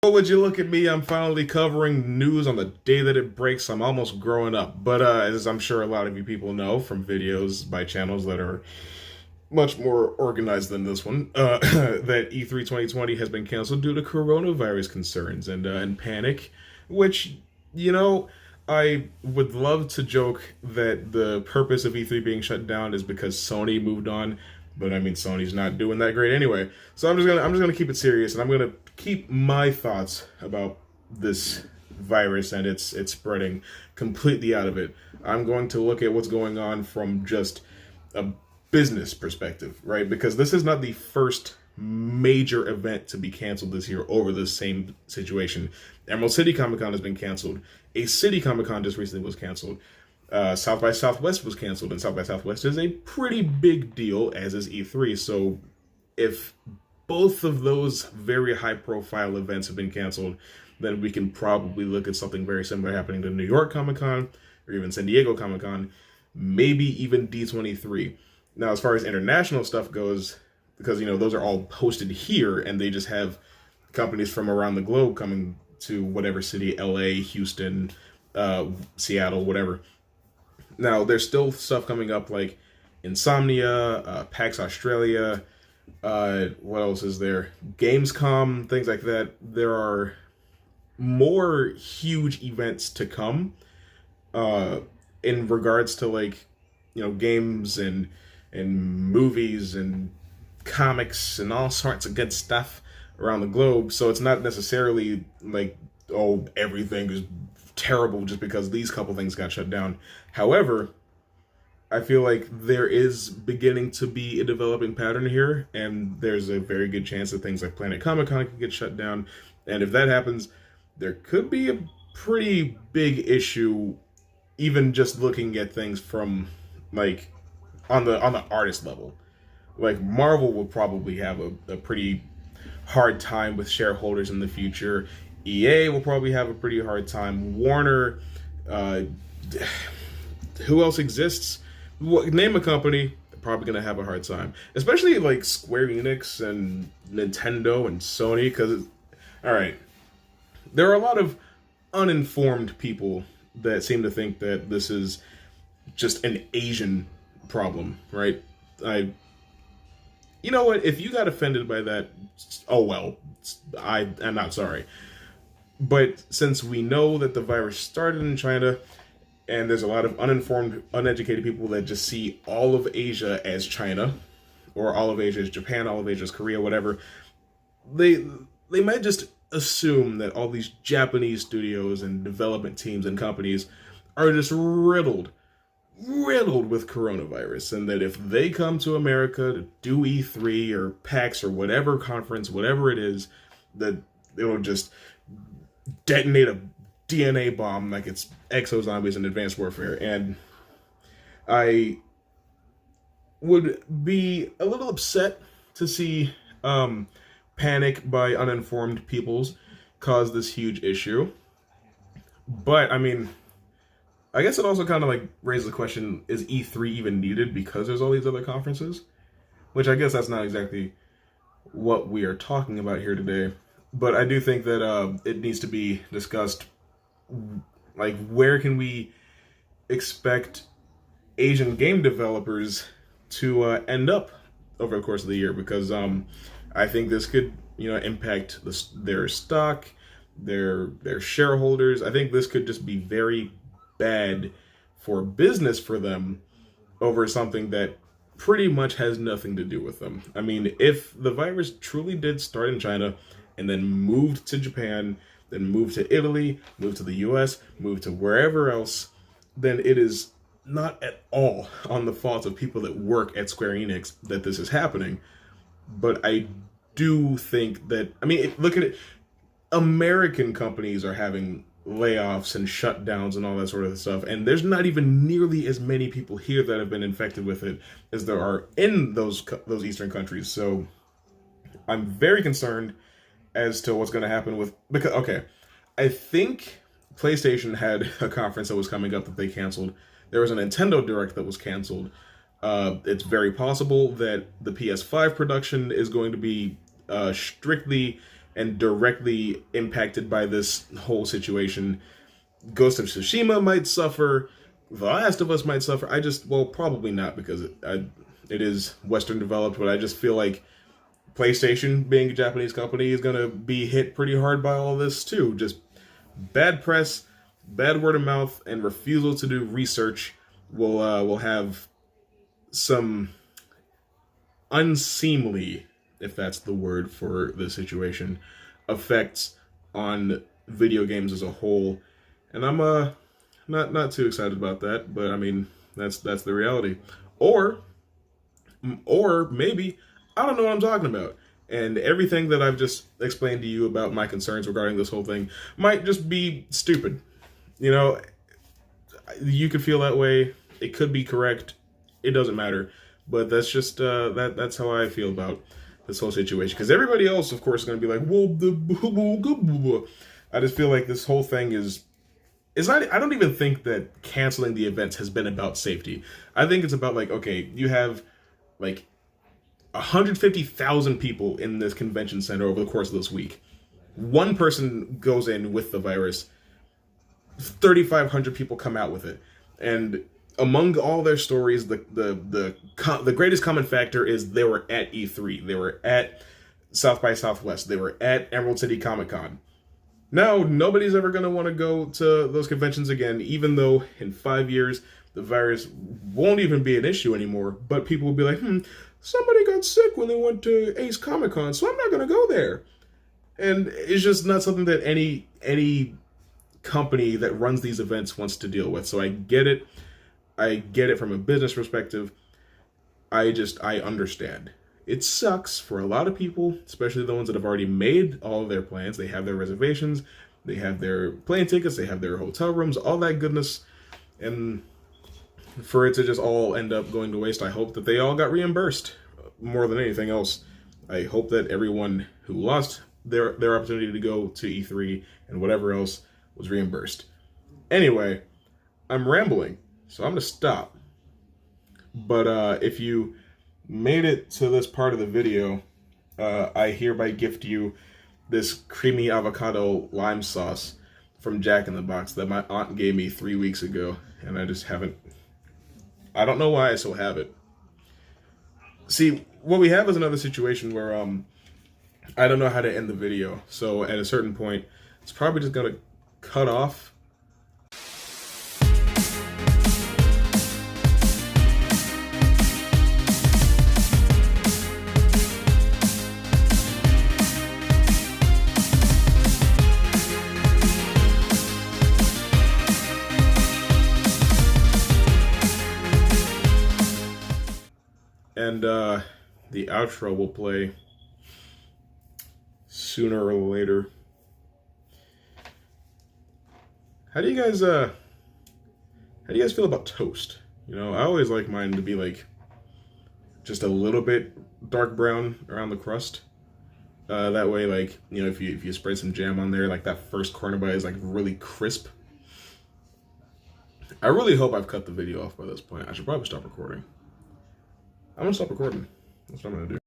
Oh, would you look at me? I'm finally covering news on the day that it breaks. I'm almost growing up. But as I'm sure a lot of you people know from videos by channels that are much more organized than this one, that E3 2020 has been canceled due to coronavirus concerns and panic, which, you know, I would love to joke that the purpose of E3 being shut down is because Sony moved on, but I mean Sony's not doing that great anyway. So I'm just gonna keep it serious, and I'm gonna keep my thoughts about this virus and its spreading completely out of it. I'm going to look at what's going on from just a business perspective, right? Because this is not the first major event to be canceled this year over the same situation. Emerald City Comic Con has been canceled. A City Comic Con just recently was canceled. South by Southwest was canceled, and South by Southwest is a pretty big deal, as is E3. So if both of those very high profile events have been canceled, then we can probably look at something very similar happening to New York Comic Con or even San Diego Comic Con, maybe even D23. Now, as far as international stuff goes, because those are all hosted here, and they just have companies from around the globe coming to whatever city, LA, Houston, Seattle, whatever. Now, there's still stuff coming up like Insomnia, PAX Australia, what else is there? Gamescom, things like that. There are more huge events to come in regards to games and movies and comics and all sorts of good stuff around the globe. So it's not necessarily like, oh, everything is terrible just because these couple things got shut down. However, I feel like there is beginning to be a developing pattern here, and there's a very good chance that things like Planet Comic Con can get shut down. And if that happens, there could be a pretty big issue, even just looking at things from like on the artist level. Like Marvel will probably have a pretty hard time with shareholders in the future. EA will probably have a pretty hard time. Warner, who else exists? Name a company, they're probably gonna have a hard time. Especially like Square Enix and Nintendo and Sony, because all right, there are a lot of uninformed people that seem to think that this is just an Asian problem, right? You know what? If you got offended by that, oh well, I am not sorry. But since we know that the virus started in China, and there's a lot of uninformed, uneducated people that just see all of Asia as China, or all of Asia as Japan, all of Asia as Korea, whatever, they might just assume that all these Japanese studios and development teams and companies are just riddled with coronavirus, and that if they come to America to do E3 or PAX or whatever conference, whatever it is, that it'll just detonate a DNA bomb like it's Exo Zombies in Advanced Warfare. And I would be a little upset to see panic by uninformed peoples cause this huge issue. But I mean, I guess it also kind of like raises the question, is E3 even needed because there's all these other conferences? Which I guess that's not exactly what we are talking about here today. But I do think that it needs to be discussed, like, where can we expect Asian game developers to end up over the course of the year? Because I think this could, impact their stock, their shareholders. I think this could just be very bad for business for them over something that pretty much has nothing to do with them. I mean, if the virus truly did start in China and then moved to Japan, then moved to Italy, moved to the US, moved to wherever else, then it is not at all on the fault of people that work at Square Enix that this is happening. But I do think that, I mean, look at it, American companies are having layoffs and shutdowns and all that sort of stuff, and there's not even nearly as many people here that have been infected with it as there are in those eastern countries. So I'm very concerned as to what's going to happen with, because okay, I think PlayStation had a conference that was coming up that they canceled. There was a Nintendo Direct that was canceled. It's very possible that the PS5 production is going to be strictly and directly impacted by this whole situation. Ghost of Tsushima might suffer. The Last of Us might suffer. Well, probably not, because it is Western developed, but I just feel like PlayStation, being a Japanese company, is going to be hit pretty hard by all this too. Just bad press, bad word of mouth, and refusal to do research will have some unseemly, if that's the word for the situation, effects on video games as a whole. And I'm not too excited about that, but I mean, that's the reality. Or maybe I don't know what I'm talking about. And everything that I've just explained to you about my concerns regarding this whole thing might just be stupid. You know, you could feel that way. It could be correct. It doesn't matter. But that's just that's how I feel about this whole situation. Because everybody else, of course, is going to be like, well, I just feel like this whole thing is not. I don't even think that canceling the events has been about safety. I think it's about, like, okay, you have like 150,000 people in this convention center over the course of this week. One person goes in with the virus. 3,500 people come out with it, and among all their stories, the greatest common factor is they were at E3, they were at South by Southwest, they were at Emerald City Comic Con. Now, nobody's ever going to want to go to those conventions again, even though in 5 years the virus won't even be an issue anymore. But people will be like, somebody got sick when they went to Ace Comic Con, so I'm not going to go there. And it's just not something that any company that runs these events wants to deal with. So I get it. I get it from a business perspective. I understand. It sucks for a lot of people, especially the ones that have already made all of their plans. They have their reservations, they have their plane tickets, they have their hotel rooms, all that goodness. And for it to just all end up going to waste, I hope that they all got reimbursed more than anything else. I hope that everyone who lost their opportunity to go to E3 and whatever else was reimbursed. Anyway, I'm rambling, so I'm going to stop. But if you made it to this part of the video, I hereby gift you this creamy avocado lime sauce from Jack in the Box that my aunt gave me 3 weeks ago, and I just haven't. I don't know why I still have it. See, what we have is another situation where I don't know how to end the video, so at a certain point, it's probably just gonna cut off. And the outro will play sooner or later. How do you guys feel about toast? You know, I always like mine to be like just a little bit dark brown around the crust. That way, like, you know, if you spread some jam on there, like that first corner bite is like really crisp. I really hope I've cut the video off by this point. I should probably stop recording. I'm gonna stop recording. That's what I'm gonna do.